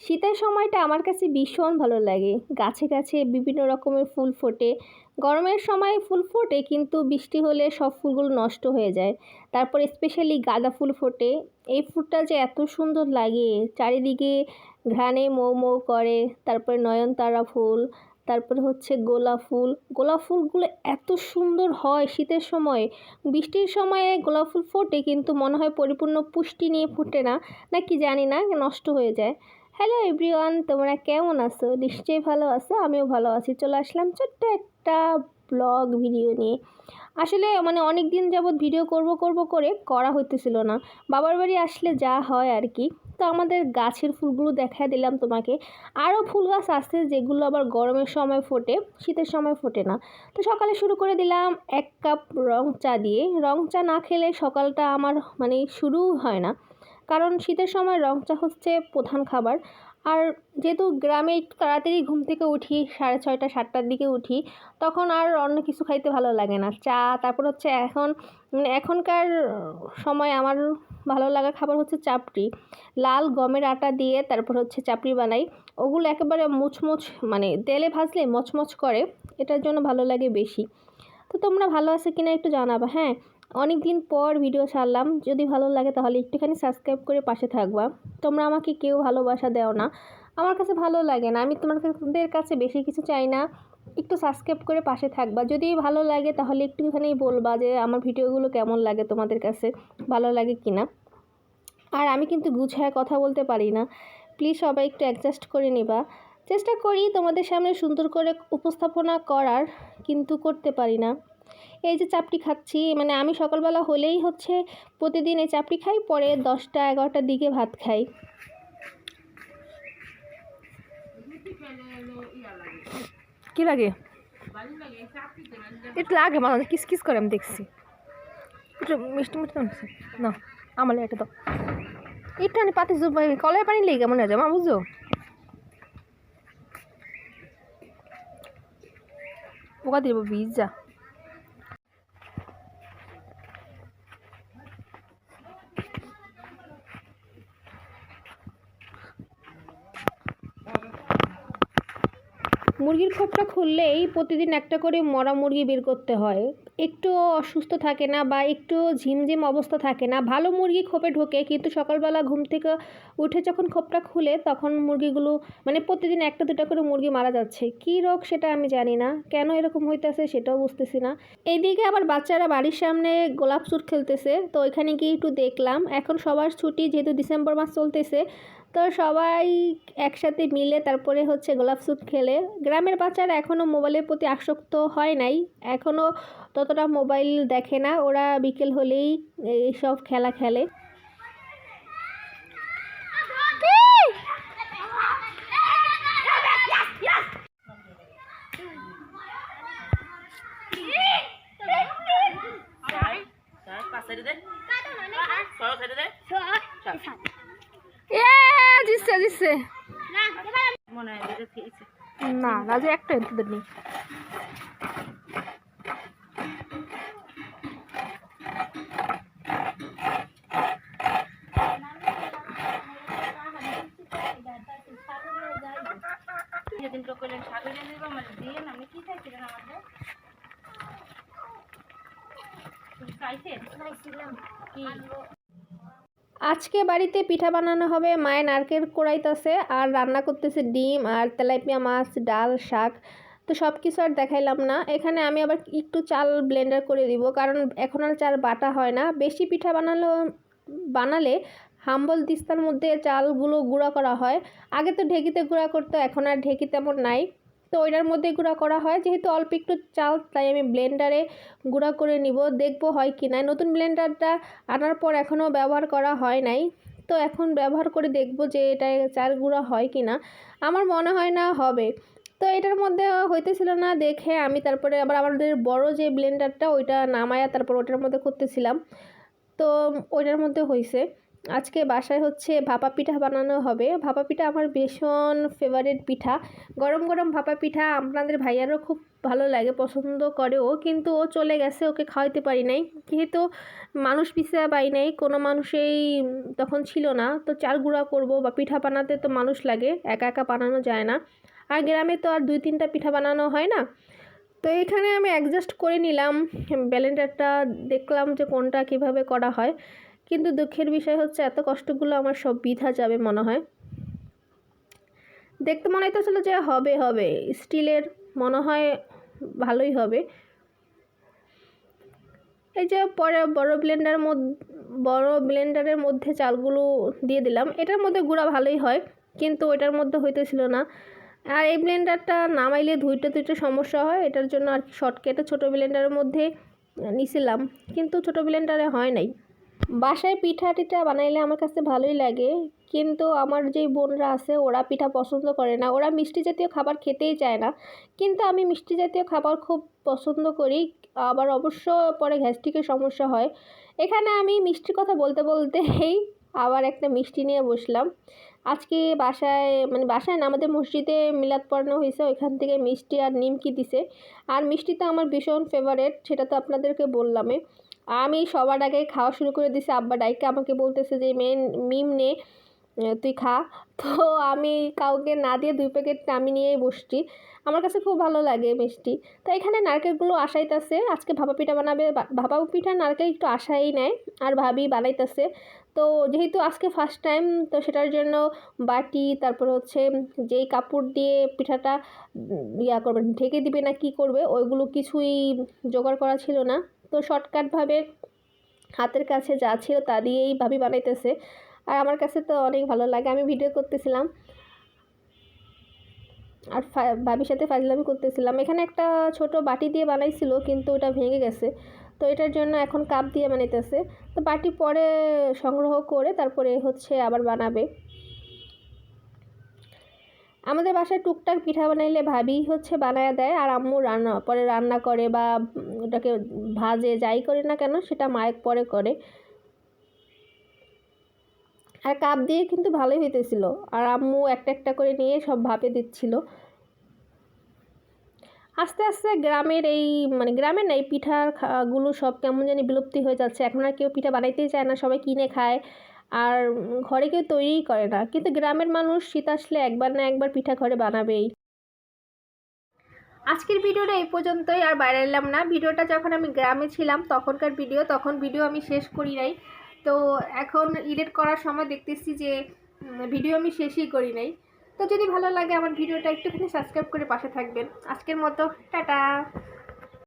শীতের সময়টা আমার কাছে ভীষণ ভালো লাগে। গাছে গাছে বিভিন্ন রকমের ফুল ফোটে। গরমের সময় ফুল ফোটে কিন্তু বৃষ্টি হলে সব ফুলগুলো নষ্ট হয়ে যায়। তারপর স্পেশালি গাঁদা ফুল ফোটে। এই ফুলটা যে এত সুন্দর লাগে, চারিদিকে ঘ্রাণে মৌ মৌ করে। তারপরে নয়নতারা ফুল, তারপরে হচ্ছে গোলাপ ফুল। গোলাপ ফুলগুলো এত সুন্দর হয় শীতের সময়। বৃষ্টির সময়ে গোলাপ ফুল ফোটে কিন্তু মনে হয় পরিপূর্ণ পুষ্টি নিয়ে ফোটে না, নাকি জানি না, নষ্ট হয়ে যায়। হ্যালো এভরিওয়ান, তোমরা কেমন আছো? নিশ্চয়ই ভালো আছো, আমিও ভালো আছি। চলে আসলাম ছোট্ট একটা ব্লগ ভিডিও নিয়ে। আসলে অনেক দিন যাবৎ ভিডিও করব করব করে করা হইতেছিল না। বাবার বাড়ি আসলে যা হয় আর কি। তো আমাদের গাছের ফুলগুলো দেখা দিলাম তোমাকে। আরও ফুল গাছ আছে যেগুলো আবার গরমের সময় ফোটে, শীতের সময় ফোটে না। তো সকালে শুরু করে দিলাম 1 কাপ রং চা দিয়ে। রং চা না খেলে সকালটা আমার শুরু হয় না। কারণ শীতের সময় রং চা হচ্ছে প্রধান খাবার। আর যেহেতু গ্রামে একটু তাড়াতাড়ি ঘুম থেকে উঠি, 6:30 7টার দিকে উঠি, তখন আর অন্য কিছু খাইতে ভালো লাগে না। চা, তারপর হচ্ছে এখনকার সময় আমার ভালো লাগা খাবার হচ্ছে চাপড়ি। লাল গমের আটা দিয়ে তারপর হচ্ছে চাপড়ি বানাই। ওগুলো একেবারে মুচমুচ, তেলে ভাজলে মচমচ করে, এটার জন্য ভালো লাগে বেশি। তো তোমরা ভালো আছো কিনা একটু জানাবা। হ্যাঁ, অনেক দিন পর ভিডিও ছাড়লাম। যদি ভালো লাগে তাহলে একটুখানি সাবস্ক্রাইব করে পাশে থাকবা। তোমরা আমাকে কেউ ভালোবাসা দাও না, আমার কাছে ভালো লাগে না। আমি তোমাদের কাছে বেশি কিছু চাই না, একটু সাবস্ক্রাইব করে পাশে থাকবা। যদি ভালো লাগে তাহলে একটুখানি বলবা যে আমার ভিডিওগুলো কেমন লাগে, তোমাদের কাছে ভালো লাগে কি না। আর আমি কিন্তু গুছায় কথা বলতে পারি না, প্লিজ সবাই একটু অ্যাডজাস্ট করে নিবা। চেষ্টা করি তোমাদের সামনে সুন্দর করে উপস্থাপনা করার, কিন্তু করতে পারি না। এই যে চাপটি খাচ্ছি, আমি সকালবেলা হলেই হচ্ছে প্রতিদিন এই চাপটি খাই, পরে 10টা 11টার দিকে ভাত খাই। কি লাগে? একটু লাগে মাঝে কিস কিস করে, আমি দেখছি। একটু মিষ্টি মিষ্টি না, আমার এটা তো একটু আমি পাতে কলের পানি লেগে কেমন হয়ে যাবো, বুঝছো? পোকা দিব ভিজা। মুরগির খোপটা খুললেই প্রতিদিন একটা করে মরা মুরগি বের করতে হয়। একটু অসুস্থ থাকে না বা একটু ঝিমঝিম অবস্থা থাকে না, ভালো মুরগি খোপে ঢোকে। কিন্তু সকালবেলা ঘুম থেকে উঠে যখন খোপটা খুলে তখন মুরগিগুলো প্রতিদিন একটা দুটা করে মুরগি মারা যাচ্ছে। কী রোগ সেটা আমি জানি না, কেন এরকম হইতেছে সেটাও বুঝতেছি না। এইদিকে আবার বাচ্চারা বাড়ির সামনে গোলাপ চুট খেলতেছে, তো ওইখানে গিয়ে একটু দেখলাম। এখন সবার ছুটি, যেহেতু ডিসেম্বর মাস চলতেছে, তো সবাই একসাথে মিলে তারপরে হচ্ছে গোলাপ স্যুট খেলে। গ্রামের বাচ্চারা এখনও মোবাইলের প্রতি আসক্ত হয় নাই, এখনও ততটা মোবাইল দেখে না। ওরা বিকেল হলেই এইসব খেলা খেলে। না রাজু একটা তোদের নেই। আজকে বাড়িতে পিঠা বানানো হবে। মায়ে নারকেল কোড়াইতেছে আর রান্না করতেছে ডিম আর তেলাপিয়া মাছ, ডাল, শাক। তো সব কিছু আর দেখাইলাম না। এখানে আমি আবার একটু চাল ব্লেন্ডার করে দিব, কারণ এখন আর চাল বাটা হয় না। বেশি পিঠা বানালে হাম্বল দিস্তার মধ্যে চালগুলো গুঁড়া করা হয়। আগে তো ঢেঁকিতে গুঁড়া করতো, এখন আর ঢেঁকি তেমন নাই, তো ওইটার মধ্যে গুঁড়া করা হয়। যেহেতু অল্প একটু চাল, তাই আমি ব্লেন্ডারে গুঁড়া করে নিব, দেখবো হয় কি না। নতুন ব্লেন্ডারটা আনার পর এখনও ব্যবহার করা হয় নাই, তো এখন ব্যবহার করে দেখব যে এটা চাল গুঁড়া হয় কি না। আমার মনে হয় না হবে। তো এটার মধ্যে হইতেছিল না দেখে আমি তারপরে আবার আমাদের বড় যে ব্লেন্ডারটা, ওইটা নামায়া তারপর ওটার মধ্যে করতেছিলাম। তো ওইটার মধ্যে হয়েছে। আজকে বাসায় হচ্ছে ভাপা পিঠা বানানো হবে। ভাপা পিঠা আমার ভীষণ ফেভারিট পিঠা। গরম গরম ভাপা পিঠা আপনাদের ভাইয়ারও খুব ভালো লাগে, পছন্দ করে ও, কিন্তু ও চলে গেছে, ওকে খাওয়াইতে পারি নাই, যেহেতু মানুষ পিছায়া পাই নাই, কোনো মানুষই তখন ছিল না। তো চাল গুঁড়া করব বা পিঠা বানাতে তো মানুষ লাগে, একা একা বানানো যায় না। আর গ্রামে তো আর 2-3টা পিঠা বানানো হয় না। তো এখানে আমি অ্যাডজাস্ট করে নিলাম ব্লেন্ডারটা, দেখলাম যে কোনটা কিভাবে করা হয়। কিন্তু দুঃখের বিষয় হচ্ছে এত কষ্টগুলো আমার সব বৃথা যাবে মনে হয়। দেখতে মনে হইতেছিল যে হবে হবে, স্টিলের মনে হয় ভালোই হবে। এই যে পরে বড় ব্লেন্ডারের মধ্যে চালগুলো দিয়ে দিলাম। এটার মধ্যে গুঁড়া ভালোই হয়, কিন্তু ওইটার মধ্যে হইতেছিল না। আর এই ব্লেন্ডারটা নামাইলে ধুইতে সমস্যা হয়, এটার জন্য আর কি শর্টকাটে ছোটো ব্লেন্ডারের মধ্যে নিছিলাম, কিন্তু ছোটো ব্লেন্ডারে হয় নাই। বাসায় পিঠা টিঠা বানাইলে আমার কাছে ভালোই লাগে, কিন্তু আমার যেই বোনরা আছে ওরা পিঠা পছন্দ করে না, ওরা মিষ্টি জাতীয় খাবার খেতেই চায় না। কিন্তু আমি মিষ্টি জাতীয় খাবার খুব পছন্দ করি, আবার অবশ্য পরে গ্যাস্ট্রিকের সমস্যা হয়। এখানে আমি মিষ্টির কথা বলতে বলতেই আবার একটা মিষ্টি নিয়ে বসলাম। আজকে বাসায় না, আমাদের মসজিদে মিলাদ পড়ানো হয়েছে, ওইখান থেকে মিষ্টি আর নিমকি দিছে। আর মিষ্টি তো আমার ভীষণ ফেভারেট, সেটা তো আপনাদেরকে বললামই। আমি সবার আগে খাওয়া শুরু করে দিছি, আব্বা ডাইকে আমাকে বলতেছে যে মিম নে, তুই খা। তো আমি কাউকে না দিয়ে 2 প্যাকেট আমি নিয়েই বসছি, আমার কাছে খুব ভালো লাগে মিষ্টি। তো এখানে নারকেলগুলো আসাইতেছে, আজকে ভাপা পিঠা বানাবে, ভাপা পিঠা নারকেল একটু আশাই নেয়, আর ভাবি বানাইতেছে। তো যেহেতু আজকে ফার্স্ট টাইম, তো সেটার জন্য বাটি, তারপর হচ্ছে যেই কাপড় দিয়ে পিঠাটা করবে, ঢেকে দিবে না কি করবে, ওইগুলো কিছুই জোগাড় করা ছিল না। তো শর্টকাটভাবে হাতের কাছে যা ছিল তা দিয়েই ভাবি বানাইতেছে, আর আমার কাছে তো অনেক ভালো লাগে। আমি ভিডিও করতেছিলাম আর ভাবির সাথে ফাজলামি করতেছিলাম। এখানে একটা ছোট বাটি দিয়ে বানাইছিল, কিন্তু ওটা ভেঙে গেছে, তো এটার জন্য এখন কাপ দিয়ে বানাইতেছে। তো বাটি পরে সংগ্রহ করে তারপরে হচ্ছে আবার বানাবে। আমাদের বাসায় টুকটাক পিঠা বানাইলে ভাবি হচ্ছে বানায়া দেয়, আর আম্মু রান্না করে বা ওটাকে ভাজে, যাই করে না কেন সেটা মায়ের পরে করে। আর কাপ দিয়ে কিন্তু ভালোই হইতেছিল, আর আম্মু একটা একটা করে নিয়ে সব ভাপে দিচ্ছিল। আস্তে আস্তে গ্রামের গ্রামের না, এই পিঠার গুলো সব কেমন জানি বিলুপ্তি হয়ে যাচ্ছে। এখন আর কেউ পিঠা বানাইতেই চায় না, সবাই কিনে খায়, আর ঘরে কেউ তৈরিই করে না। কিন্তু গ্রামের মানুষ শীত আসলে একবার না একবার পিঠা ঘরে বানাবেই। আজকের ভিডিওটা এই পর্যন্তই, আর বাইরে এলাম না। ভিডিওটা যখন আমি গ্রামে ছিলাম তখনকার ভিডিও, তখন ভিডিও আমি শেষ করি নাই। তো এখন এডিট করার সময় দেখতেছি যে ভিডিও আমি শেষই করি নাই। তো যদি ভালো লাগে আমার ভিডিওটা একটুখানি সাবস্ক্রাইব করে পাশে থাকবেন। আজকের মতো টাটা।